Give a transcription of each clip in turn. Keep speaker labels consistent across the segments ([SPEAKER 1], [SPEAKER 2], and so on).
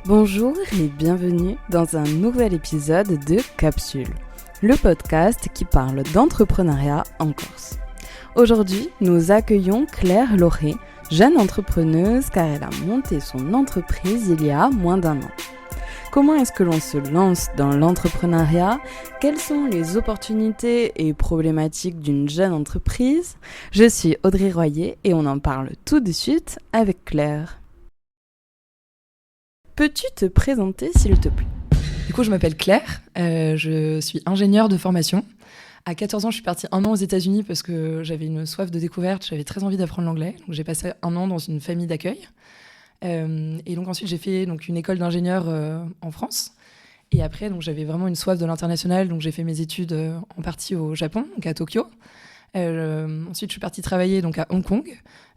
[SPEAKER 1] Bonjour et bienvenue dans un nouvel épisode de Capsule, le podcast qui parle d'entrepreneuriat en Corse. Aujourd'hui, nous accueillons Claire Loré, jeune entrepreneuse car elle a monté son entreprise il y a moins d'1 an. Comment est-ce que l'on se lance dans l'entrepreneuriat ? Quelles sont les opportunités et problématiques d'une jeune entreprise ? Je suis Audrey Royer et on en parle tout de suite avec Claire. Peux-tu te présenter s'il te plaît ?
[SPEAKER 2] Du coup, je m'appelle Claire, je suis ingénieure de formation. À 14 ans, je suis partie 1 an aux États-Unis parce que j'avais une soif de découverte, j'avais très envie d'apprendre l'anglais. Donc j'ai passé 1 an dans une famille d'accueil. Et donc ensuite, j'ai fait une école d'ingénieur en France. Et après, donc, j'avais vraiment une soif de l'international, donc j'ai fait mes études en partie au Japon, donc à Tokyo. Ensuite, je suis partie travailler donc, à Hong Kong,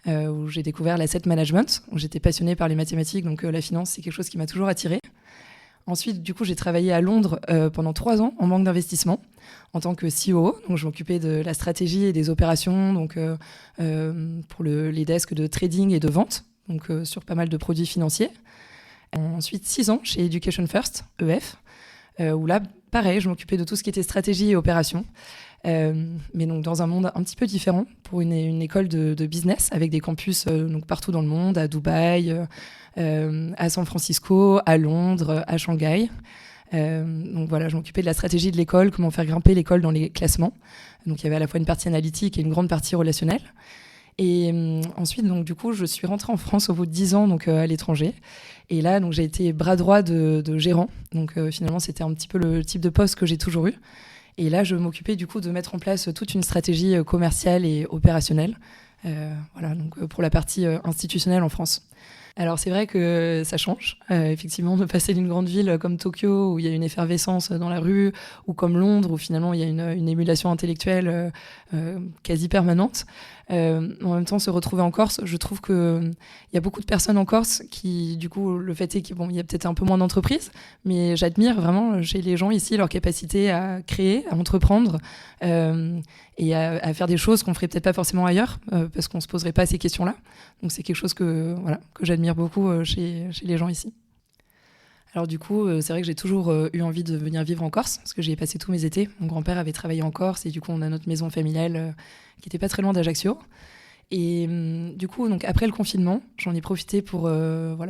[SPEAKER 2] où j'ai découvert l'asset management, où j'étais passionnée par les mathématiques, donc la finance, c'est quelque chose qui m'a toujours attirée. Ensuite, du coup, j'ai travaillé à Londres pendant 3 ans en banque d'investissement en tant que COO. Donc, je m'occupais de la stratégie et des opérations donc, pour les desks de trading et de vente, donc sur pas mal de produits financiers. Ensuite, 6 ans chez Education First, EF, où là, pareil, je m'occupais de tout ce qui était stratégie et opérations. Mais donc dans un monde un petit peu différent pour une école de business avec des campus donc partout dans le monde, à Dubaï, à San Francisco, à Londres, à Shanghai. Donc voilà, je m'occupais de la stratégie de l'école, comment faire grimper l'école dans les classements. Donc il y avait à la fois une partie analytique et une grande partie relationnelle. Et ensuite, donc, du coup, je suis rentrée en France au bout de 10 ans donc, à l'étranger. Et là, donc, j'ai été bras droit de gérant. Donc finalement, c'était un petit peu le type de poste que j'ai toujours eu. Et là, je m'occupais du coup de mettre en place toute une stratégie commerciale et opérationnelle, voilà, donc, pour la partie institutionnelle en France. Alors c'est vrai que ça change, effectivement, de passer d'une grande ville comme Tokyo, où il y a une effervescence dans la rue, ou comme Londres, où finalement il y a une émulation intellectuelle quasi permanente. En même temps, se retrouver en Corse, je trouve qu'il y a beaucoup de personnes en Corse qui, du coup, le fait est qu'il y a peut-être un peu moins d'entreprises, mais j'admire vraiment chez les gens ici leur capacité à créer, à entreprendre et à faire des choses qu'on ferait peut-être pas forcément ailleurs parce qu'on se poserait pas ces questions-là. Donc c'est quelque chose que j'admire beaucoup chez les gens ici. Alors du coup, c'est vrai que j'ai toujours eu envie de venir vivre en Corse, parce que j'y ai passé tous mes étés. Mon grand-père avait travaillé en Corse, et du coup, on a notre maison familiale qui était pas très loin d'Ajaccio. Et du coup, donc, après le confinement, j'en ai profité pour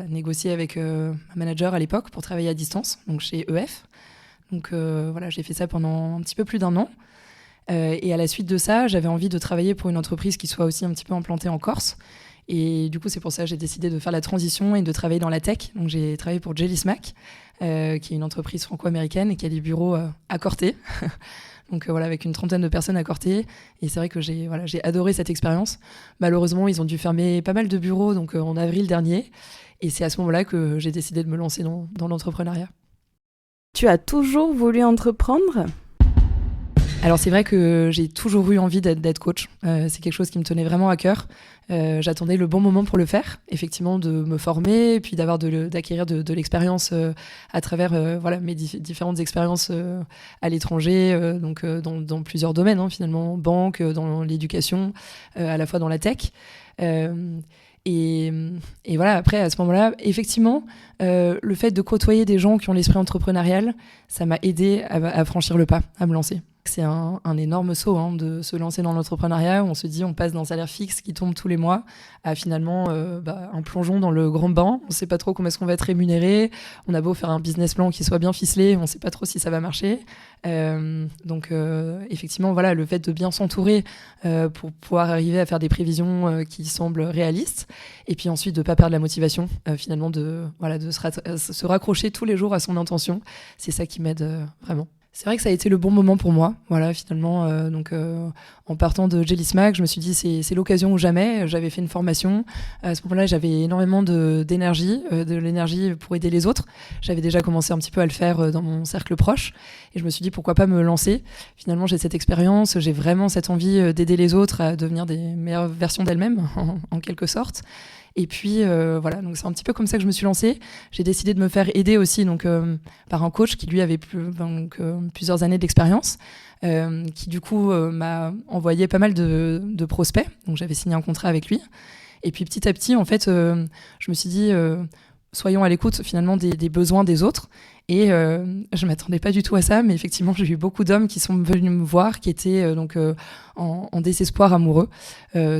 [SPEAKER 2] négocier avec un manager à l'époque pour travailler à distance, donc chez EF. Donc j'ai fait ça pendant un petit peu plus d'1 an. Et à la suite de ça, j'avais envie de travailler pour une entreprise qui soit aussi un petit peu implantée en Corse. Et du coup, c'est pour ça que j'ai décidé de faire la transition et de travailler dans la tech. Donc, j'ai travaillé pour Jelly Smack, qui est une entreprise franco-américaine et qui a des bureaux à Corté. Donc, avec une 30aine de personnes à Corté. Et c'est vrai que j'ai adoré cette expérience. Malheureusement, ils ont dû fermer pas mal de bureaux donc, en avril dernier. Et c'est à ce moment-là que j'ai décidé de me lancer dans l'entrepreneuriat.
[SPEAKER 1] Tu as toujours voulu entreprendre ?
[SPEAKER 2] Alors c'est vrai que j'ai toujours eu envie d'être coach. C'est quelque chose qui me tenait vraiment à cœur. J'attendais le bon moment pour le faire, effectivement, de me former, et puis d'acquérir de l'expérience à travers mes différentes expériences à l'étranger, donc dans plusieurs domaines, finalement, banque, dans l'éducation, à la fois dans la tech. Et voilà, après, à ce moment-là, effectivement, le fait de côtoyer des gens qui ont l'esprit entrepreneurial, ça m'a aidé à franchir le pas, à me lancer. C'est un énorme saut de se lancer dans l'entrepreneuriat où on se dit on passe d'un salaire fixe qui tombe tous les mois à finalement un plongeon dans le grand bain. On ne sait pas trop comment est-ce qu'on va être rémunéré. On a beau faire un business plan qui soit bien ficelé, on ne sait pas trop si ça va marcher. Donc effectivement, voilà, le fait de bien s'entourer pour pouvoir arriver à faire des prévisions qui semblent réalistes et puis ensuite de ne pas perdre la motivation, finalement de se raccrocher tous les jours à son intention. C'est ça qui m'aide vraiment. C'est vrai que ça a été le bon moment pour moi, voilà, finalement. En partant de Jelly Smack, je me suis dit c'est l'occasion ou jamais. J'avais fait une formation. À ce moment-là, j'avais énormément d'énergie, de l'énergie pour aider les autres. J'avais déjà commencé un petit peu à le faire dans mon cercle proche. Et je me suis dit pourquoi pas me lancer. Finalement, j'ai cette expérience, j'ai vraiment cette envie d'aider les autres à devenir des meilleures versions d'elles-mêmes, en quelque sorte. Et puis donc c'est un petit peu comme ça que je me suis lancée. J'ai décidé de me faire aider aussi par un coach qui lui avait plusieurs années d'expérience, qui du coup m'a envoyé pas mal de prospects. Donc j'avais signé un contrat avec lui. Et puis petit à petit, en fait, je me suis dit soyons à l'écoute finalement des besoins des autres. Et je m'attendais pas du tout à ça, mais effectivement, j'ai eu beaucoup d'hommes qui sont venus me voir, qui étaient en désespoir amoureux,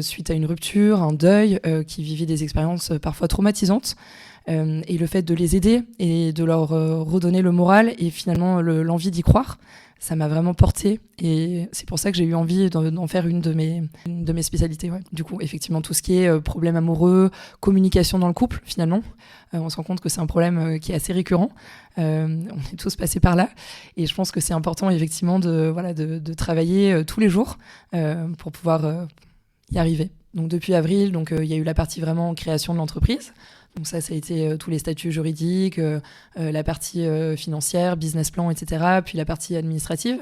[SPEAKER 2] suite à une rupture, un deuil, qui vivaient des expériences parfois traumatisantes. Et le fait de les aider et de leur redonner le moral et finalement l'envie d'y croire, ça m'a vraiment portée. Et c'est pour ça que j'ai eu envie d'en faire une de mes spécialités. Ouais. Du coup, effectivement, tout ce qui est problème amoureux, communication dans le couple, finalement, on se rend compte que c'est un problème qui est assez récurrent. On est tous passés par là. Et je pense que c'est important, effectivement, de travailler tous les jours pour pouvoir y arriver. Donc, depuis avril, il y a eu la partie vraiment création de l'entreprise. Donc ça a été tous les statuts juridiques, la partie financière, business plan, etc. Puis la partie administrative.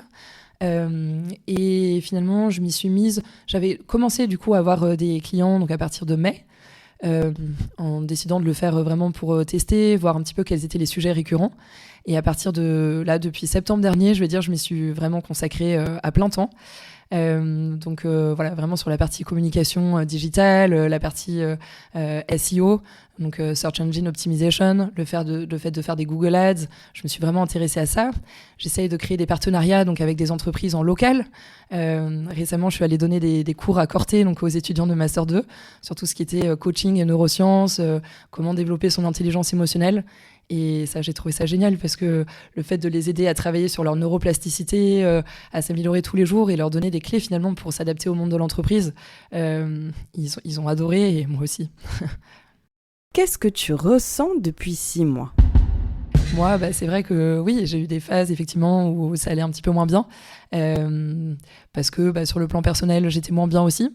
[SPEAKER 2] Et finalement, je m'y suis mise. J'avais commencé du coup à avoir des clients donc à partir de mai, en décidant de le faire vraiment pour tester, voir un petit peu quels étaient les sujets récurrents. Et à partir de là, depuis septembre dernier, je m'y suis vraiment consacrée à plein temps. Vraiment sur la partie communication digitale, la partie SEO, donc Search Engine Optimization, le fait de faire des Google Ads. Je me suis vraiment intéressée à ça. J'essaye de créer des partenariats donc avec des entreprises en local. Récemment, je suis allée donner des cours à Corté, donc aux étudiants de Master 2, sur tout ce qui était coaching et neurosciences, comment développer son intelligence émotionnelle. Et ça, j'ai trouvé ça génial parce que le fait de les aider à travailler sur leur neuroplasticité, à s'améliorer tous les jours et leur donner des clés finalement pour s'adapter au monde de l'entreprise, ils ont adoré et moi aussi.
[SPEAKER 1] Qu'est-ce que tu ressens depuis 6 mois ?
[SPEAKER 2] Moi, c'est vrai que oui, j'ai eu des phases effectivement où ça allait un petit peu moins bien parce que sur le plan personnel, j'étais moins bien aussi.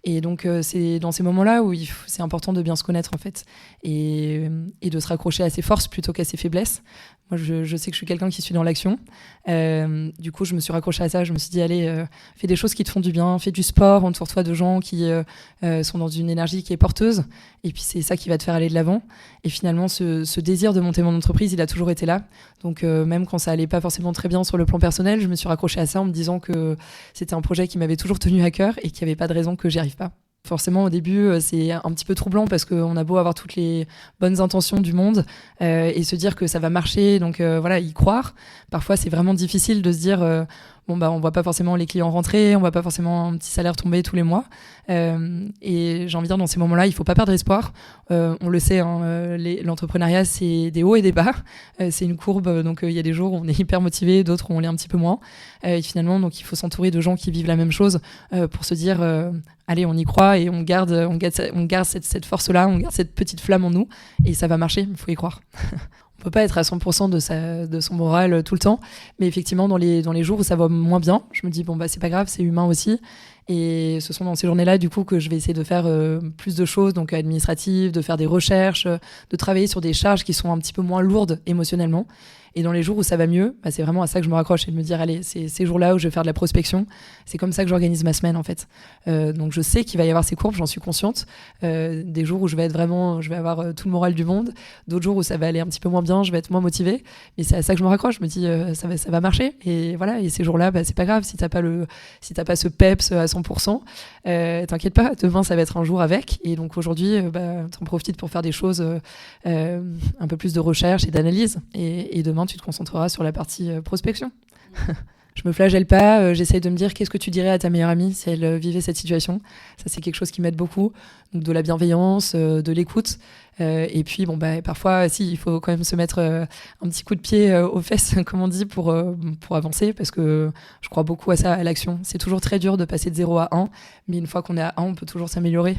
[SPEAKER 2] Et donc, c'est dans ces moments-là où c'est important de bien se connaître, en fait, et de se raccrocher à ses forces plutôt qu'à ses faiblesses. Moi, je sais que je suis quelqu'un qui suis dans l'action. Du coup, je me suis raccrochée à ça. Je me suis dit, allez, fais des choses qui te font du bien, fais du sport, entoure-toi de gens qui sont dans une énergie qui est porteuse. Et puis, c'est ça qui va te faire aller de l'avant. Et finalement, ce désir de monter mon entreprise, il a toujours été là. Donc, même quand ça allait pas forcément très bien sur le plan personnel, je me suis raccrochée à ça en me disant que c'était un projet qui m'avait toujours tenu à cœur et qu'il n'y avait pas de raison que j'y arrive pas. Forcément, au début, c'est un petit peu troublant parce qu'on a beau avoir toutes les bonnes intentions du monde et se dire que ça va marcher, donc y croire. Parfois, c'est vraiment difficile de se dire on voit pas forcément les clients rentrer, on voit pas forcément un petit salaire tomber tous les mois. Et j'ai envie de dire, dans ces moments-là, il faut pas perdre espoir. On le sait, l'entrepreneuriat, c'est des hauts et des bas. C'est une courbe, donc il y a des jours où on est hyper motivé, d'autres où on l'est un petit peu moins. Et finalement, donc il faut s'entourer de gens qui vivent la même chose pour se dire allez, on y croit et on garde cette force-là, on garde cette petite flamme en nous et ça va marcher, il faut y croire. On peut pas être à 100% de son moral tout le temps, mais effectivement, dans les jours où ça va moins bien, je me dis, c'est pas grave, c'est humain aussi. Et ce sont dans ces journées-là, du coup, que je vais essayer de faire plus de choses, donc administratives, de faire des recherches, de travailler sur des charges qui sont un petit peu moins lourdes émotionnellement. Et dans les jours où ça va mieux, c'est vraiment à ça que je me raccroche et de me dire, allez, c'est ces jours-là où je vais faire de la prospection. C'est comme ça que j'organise ma semaine, en fait. Donc je sais qu'il va y avoir ces courbes, j'en suis consciente. Des jours où je vais avoir tout le moral du monde. D'autres jours où ça va aller un petit peu moins bien, je vais être moins motivée. Mais c'est à ça que je me raccroche. Je me dis, ça va marcher. Et voilà. Et ces jours-là, c'est pas grave. Si t'as pas ce peps à 100%, t'inquiète pas. Demain, ça va être un jour avec. Et donc aujourd'hui, t'en profites pour faire des choses, un peu plus de recherche et d'analyse. Et demain, tu te concentreras sur la partie prospection. Je me flagelle pas, j'essaye de me dire qu'est-ce que tu dirais à ta meilleure amie si elle vivait cette situation. Ça, c'est quelque chose qui m'aide beaucoup. Donc de la bienveillance, de l'écoute. Et puis, parfois, il faut quand même se mettre un petit coup de pied aux fesses, comme on dit, pour avancer, parce que je crois beaucoup à ça, à l'action. C'est toujours très dur de passer de 0 à 1, mais une fois qu'on est à 1, on peut toujours s'améliorer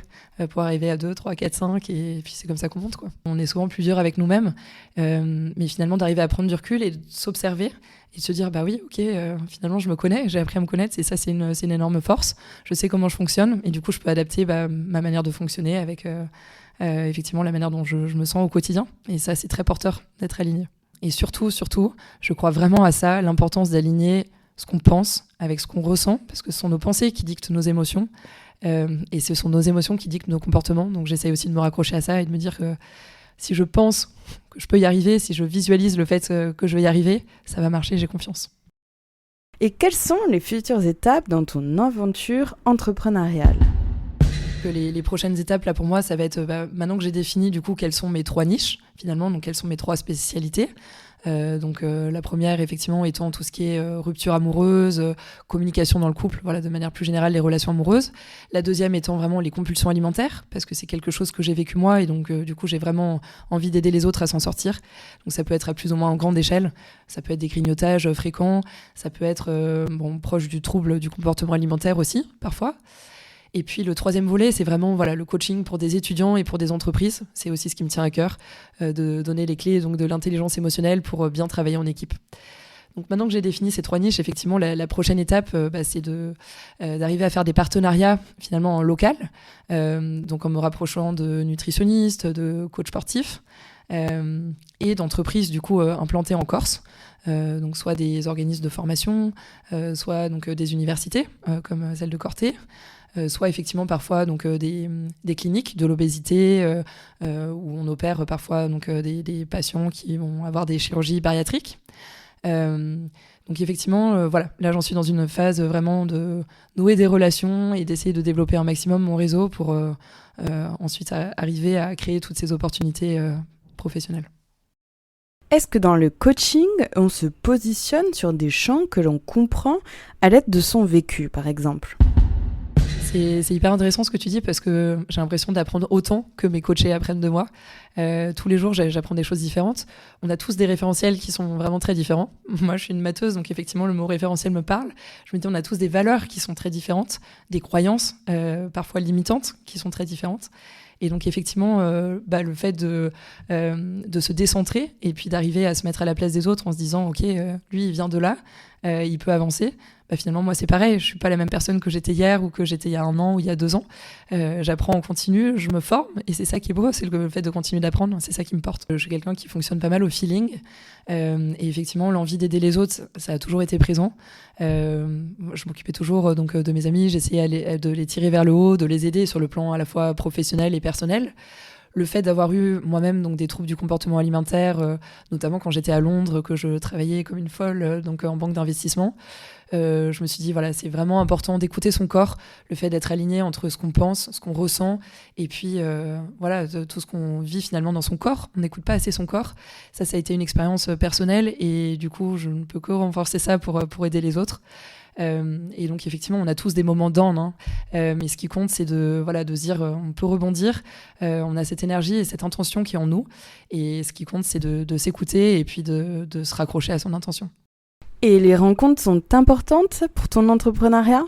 [SPEAKER 2] pour arriver à 2, 3, 4, 5, et puis c'est comme ça qu'on monte, quoi. On est souvent plus dur avec nous-mêmes, mais finalement, d'arriver à prendre du recul et de s'observer, et de se dire, oui, ok, finalement, je me connais, j'ai appris à me connaître, et ça, c'est une énorme force. Je sais comment je fonctionne, et du coup, je peux adapter ma manière de fonctionner avec effectivement la manière dont je me sens au quotidien. Et ça, c'est très porteur d'être aligné. Et surtout, je crois vraiment à ça, l'importance d'aligner ce qu'on pense avec ce qu'on ressent, parce que ce sont nos pensées qui dictent nos émotions, et ce sont nos émotions qui dictent nos comportements. Donc j'essaye aussi de me raccrocher à ça et de me dire que si je pense que je peux y arriver, si je visualise le fait que je vais y arriver, ça va marcher, j'ai confiance.
[SPEAKER 1] Et quelles sont les futures étapes dans ton aventure entrepreneuriale ?
[SPEAKER 2] que les prochaines étapes là pour moi, ça va être maintenant que j'ai défini du coup quelles sont mes 3 niches finalement, donc quelles sont mes 3 spécialités. La première effectivement étant tout ce qui est rupture amoureuse, communication dans le couple, voilà, de manière plus générale les relations amoureuses. La deuxième étant vraiment les compulsions alimentaires, parce que c'est quelque chose que j'ai vécu moi et donc du coup j'ai vraiment envie d'aider les autres à s'en sortir. Donc ça peut être à plus ou moins en grande échelle, ça peut être des grignotages fréquents, ça peut être proche du trouble du comportement alimentaire aussi parfois. Et puis le troisième volet, c'est vraiment le coaching pour des étudiants et pour des entreprises. C'est aussi ce qui me tient à cœur, de donner les clés donc, de l'intelligence émotionnelle pour bien travailler en équipe. Donc maintenant que j'ai défini ces 3 niches, effectivement, la prochaine étape, c'est d'arriver à faire des partenariats finalement en local, donc en me rapprochant de nutritionnistes, de coachs sportifs et d'entreprises du coup implantées en Corse. Donc soit des organismes de formation, soit donc des universités comme celle de Corté. Soit effectivement parfois donc, des cliniques de l'obésité où on opère parfois donc, des patients qui vont avoir des chirurgies bariatriques. Donc effectivement, là j'en suis dans une phase vraiment de nouer des relations et d'essayer de développer un maximum mon réseau pour ensuite arriver à créer toutes ces opportunités professionnelles.
[SPEAKER 1] Est-ce que dans le coaching, on se positionne sur des champs que l'on comprend à l'aide de son vécu, par exemple ?
[SPEAKER 2] C'est hyper intéressant ce que tu dis parce que j'ai l'impression d'apprendre autant que mes coachés apprennent de moi. Tous les jours, j'apprends des choses différentes. On a tous des référentiels qui sont vraiment très différents. Moi, je suis une matheuse, donc effectivement, le mot référentiel me parle. Je me dis, on a tous des valeurs qui sont très différentes, des croyances parfois limitantes qui sont très différentes. Et donc effectivement, le fait de se décentrer et puis d'arriver à se mettre à la place des autres en se disant, ok, lui, il vient de là, il peut avancer. Finalement, moi, c'est pareil. Je suis pas la même personne que j'étais hier ou que j'étais il y a 1 an ou il y a 2 ans. J'apprends en continu, je me forme et c'est ça qui est beau, c'est le fait de continuer d'apprendre. C'est ça qui me porte. Je suis quelqu'un qui fonctionne pas mal au feeling et effectivement, l'envie d'aider les autres, ça a toujours été présent. Je m'occupais toujours donc de mes amis, j'essayais de les tirer vers le haut, de les aider sur le plan à la fois professionnel et personnel. Le fait d'avoir eu moi-même donc, des troubles du comportement alimentaire, notamment quand j'étais à Londres, que je travaillais comme une folle donc, en banque d'investissement, je me suis dit, c'est vraiment important d'écouter son corps, le fait d'être aligné entre ce qu'on pense, ce qu'on ressent, et puis tout ce qu'on vit finalement dans son corps. On n'écoute pas assez son corps. Ça a été une expérience personnelle, et du coup, je ne peux que renforcer ça pour aider les autres. Et donc effectivement on a tous des moments down mais ce qui compte c'est de se dire on peut rebondir, on a cette énergie et cette intention qui est en nous et ce qui compte c'est de s'écouter et puis de se raccrocher à son intention.
[SPEAKER 1] Et les rencontres sont importantes pour ton entrepreneuriat ?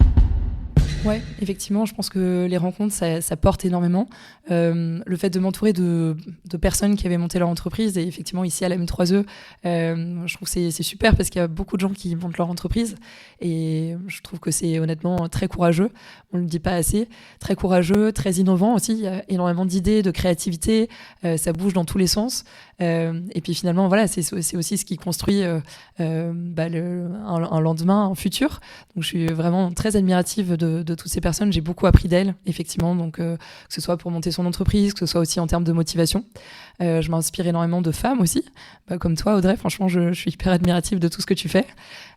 [SPEAKER 2] Ouais, effectivement, je pense que les rencontres, ça porte énormément. Le fait de m'entourer de personnes qui avaient monté leur entreprise, et effectivement, ici à la M3E, je trouve que c'est super parce qu'il y a beaucoup de gens qui montent leur entreprise et je trouve que c'est honnêtement très courageux. On ne le dit pas assez. Très courageux, très innovant aussi. Il y a énormément d'idées, de créativité. Ça bouge dans tous les sens. Et puis finalement, c'est aussi ce qui construit un lendemain, un futur. Donc je suis vraiment très admirative de toutes ces personnes. J'ai beaucoup appris d'elles, effectivement, donc que ce soit pour monter son entreprise, que ce soit aussi en termes de motivation. Je m'inspire énormément de femmes aussi, comme toi, Audrey. Franchement, je suis hyper admirative de tout ce que tu fais.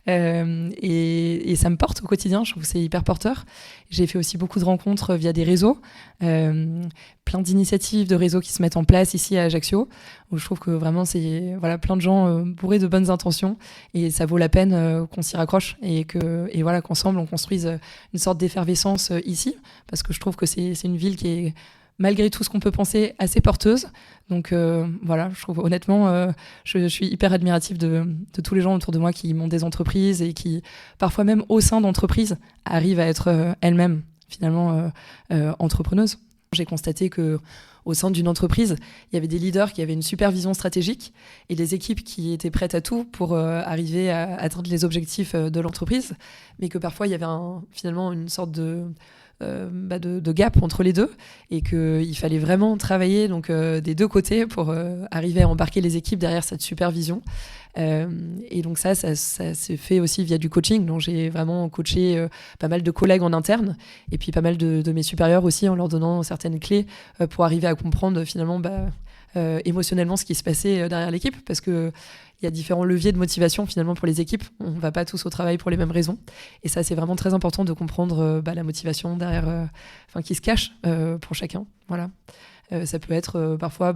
[SPEAKER 2] Et ça me porte au quotidien, je trouve que c'est hyper porteur. J'ai fait aussi beaucoup de rencontres via des réseaux, plein d'initiatives de réseaux qui se mettent en place ici à Ajaccio, où je trouve que vraiment c'est plein de gens bourrés de bonnes intentions et ça vaut la peine qu'on s'y raccroche et qu'ensemble on construise une sorte d'effervescence ici, parce que je trouve que c'est une ville qui est, malgré tout ce qu'on peut penser, assez porteuse. Donc je trouve honnêtement, je suis hyper admirative de tous les gens autour de moi qui montent des entreprises et qui, parfois même au sein d'entreprises, arrivent à être elles-mêmes finalement entrepreneuses. J'ai constaté que au sein d'une entreprise, il y avait des leaders qui avaient une super vision stratégique et des équipes qui étaient prêtes à tout pour arriver à atteindre les objectifs de l'entreprise, mais que parfois il y avait finalement une sorte de gap entre les deux et qu'il fallait vraiment travailler donc, des deux côtés pour arriver à embarquer les équipes derrière cette supervision. Et donc ça s'est fait aussi via du coaching. Donc j'ai vraiment coaché pas mal de collègues en interne et puis pas mal de mes supérieurs aussi en leur donnant certaines clés pour arriver à comprendre finalement émotionnellement ce qui se passait derrière l'équipe, parce que il y a différents leviers de motivation finalement pour les équipes. On ne va pas tous au travail pour les mêmes raisons. Et ça, c'est vraiment très important de comprendre la motivation derrière, qui se cache pour chacun. Voilà. Ça peut être parfois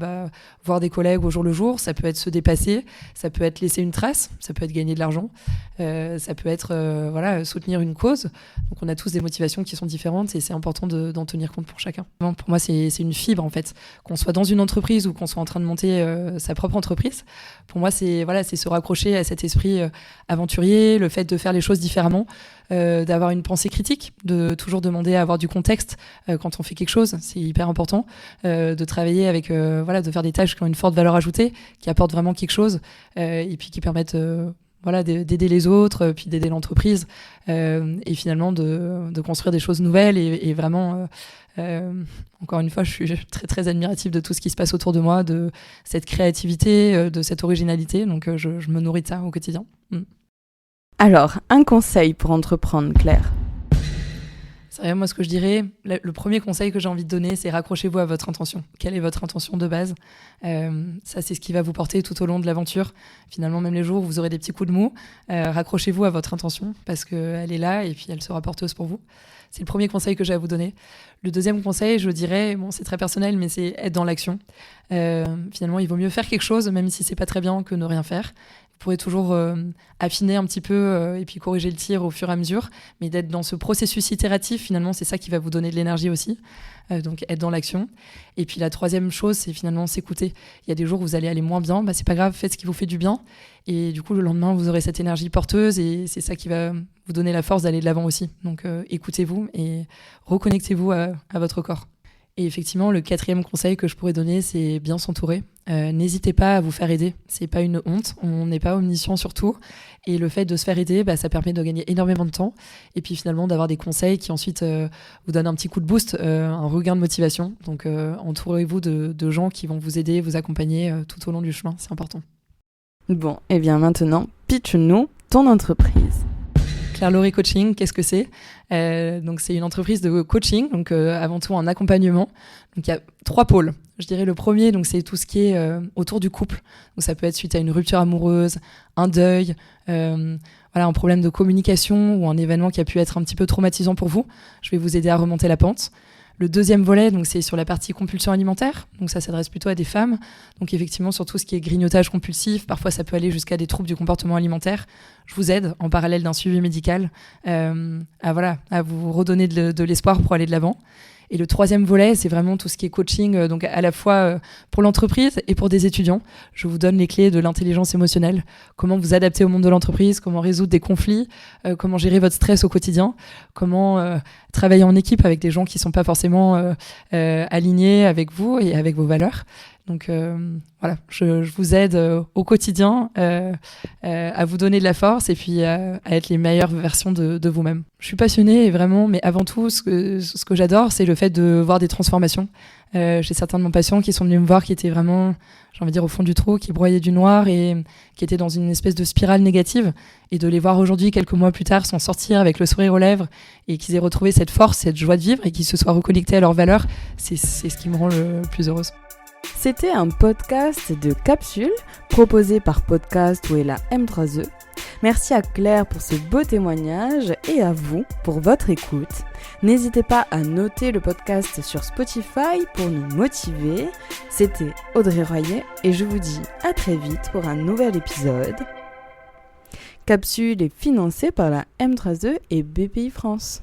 [SPEAKER 2] voir des collègues au jour le jour, ça peut être se dépasser, ça peut être laisser une trace, ça peut être gagner de l'argent, ça peut être soutenir une cause. Donc on a tous des motivations qui sont différentes et c'est important d'en tenir compte pour chacun. Pour moi, c'est une fibre en fait. Qu'on soit dans une entreprise ou qu'on soit en train de monter sa propre entreprise, pour moi, c'est se raccrocher à cet esprit aventurier, le fait de faire les choses différemment, d'avoir une pensée critique, de toujours demander à avoir du contexte quand on fait quelque chose, c'est hyper important. De travailler avec, de faire des tâches qui ont une forte valeur ajoutée, qui apportent vraiment quelque chose, et puis qui permettent d'aider les autres, puis d'aider l'entreprise, et finalement de construire des choses nouvelles et vraiment, encore une fois, je suis très très admirative de tout ce qui se passe autour de moi, de cette créativité, de cette originalité, donc je me nourris de ça au quotidien.
[SPEAKER 1] Alors, un conseil pour entreprendre, Claire?
[SPEAKER 2] C'est vrai, moi, ce que je dirais, le premier conseil que j'ai envie de donner, c'est raccrochez-vous à votre intention. Quelle est votre intention de base ? Ça, c'est ce qui va vous porter tout au long de l'aventure. Finalement, même les jours où vous aurez des petits coups de mou, raccrochez-vous à votre intention parce qu'elle est là et puis elle sera porteuse pour vous. C'est le premier conseil que j'ai à vous donner. Le deuxième conseil, je dirais, c'est très personnel, mais c'est être dans l'action. Finalement, il vaut mieux faire quelque chose, même si c'est pas très bien, que ne rien faire. Vous pourrez toujours affiner un petit peu et puis corriger le tir au fur et à mesure, mais d'être dans ce processus itératif, finalement, c'est ça qui va vous donner de l'énergie aussi. Donc être dans l'action. Et puis la troisième chose, c'est finalement s'écouter. Il y a des jours où vous allez aller moins bien, c'est pas grave, faites ce qui vous fait du bien. Et du coup, le lendemain, vous aurez cette énergie porteuse et c'est ça qui va vous donner la force d'aller de l'avant aussi. Donc écoutez-vous et reconnectez-vous à votre corps. Et effectivement, le quatrième conseil que je pourrais donner, c'est bien s'entourer. N'hésitez pas à vous faire aider. C'est pas une honte. On n'est pas omniscient sur tout. Et le fait de se faire aider, ça permet de gagner énormément de temps. Et puis finalement, d'avoir des conseils qui ensuite vous donnent un petit coup de boost, un regain de motivation. Donc entourez-vous de gens qui vont vous aider, vous accompagner tout au long du chemin. C'est important.
[SPEAKER 1] Bon, et bien maintenant, pitch-nous ton entreprise.
[SPEAKER 2] Claire Loré Coaching, qu'est-ce que c'est ? Donc c'est une entreprise de coaching, donc avant tout en accompagnement. Donc il y a 3 pôles. Je dirais le premier, donc c'est tout ce qui est autour du couple. Donc ça peut être suite à une rupture amoureuse, un deuil, un problème de communication ou un événement qui a pu être un petit peu traumatisant pour vous. Je vais vous aider à remonter la pente. Le deuxième volet, donc, c'est sur la partie compulsion alimentaire. Donc ça s'adresse plutôt à des femmes. Donc effectivement, sur tout ce qui est grignotage compulsif, parfois ça peut aller jusqu'à des troubles du comportement alimentaire. Je vous aide, en parallèle d'un suivi médical, à vous redonner de l'espoir pour aller de l'avant. Et le troisième volet, c'est vraiment tout ce qui est coaching, donc à la fois pour l'entreprise et pour des étudiants. Je vous donne les clés de l'intelligence émotionnelle, comment vous adapter au monde de l'entreprise, comment résoudre des conflits, comment gérer votre stress au quotidien, comment travailler en équipe avec des gens qui ne sont pas forcément alignés avec vous et avec vos valeurs. Donc je vous aide au quotidien à vous donner de la force et puis à être les meilleures versions de vous-même. Je suis passionnée vraiment, mais avant tout, ce que j'adore, c'est le fait de voir des transformations. J'ai certains de mes patients qui sont venus me voir qui étaient vraiment, j'ai envie de dire, au fond du trou, qui broyaient du noir et qui étaient dans une espèce de spirale négative. Et de les voir aujourd'hui, quelques mois plus tard, s'en sortir avec le sourire aux lèvres et qu'ils aient retrouvé cette force, cette joie de vivre et qu'ils se soient reconnectés à leurs valeurs, c'est ce qui me rend le plus heureuse.
[SPEAKER 1] C'était un podcast de Capsule proposé par Podcast ou la M3E. Merci à Claire pour ce beau témoignage et à vous pour votre écoute. N'hésitez pas à noter le podcast sur Spotify pour nous motiver. C'était Audrey Royer et je vous dis à très vite pour un nouvel épisode. Capsule est financée par la M3E et BPI France.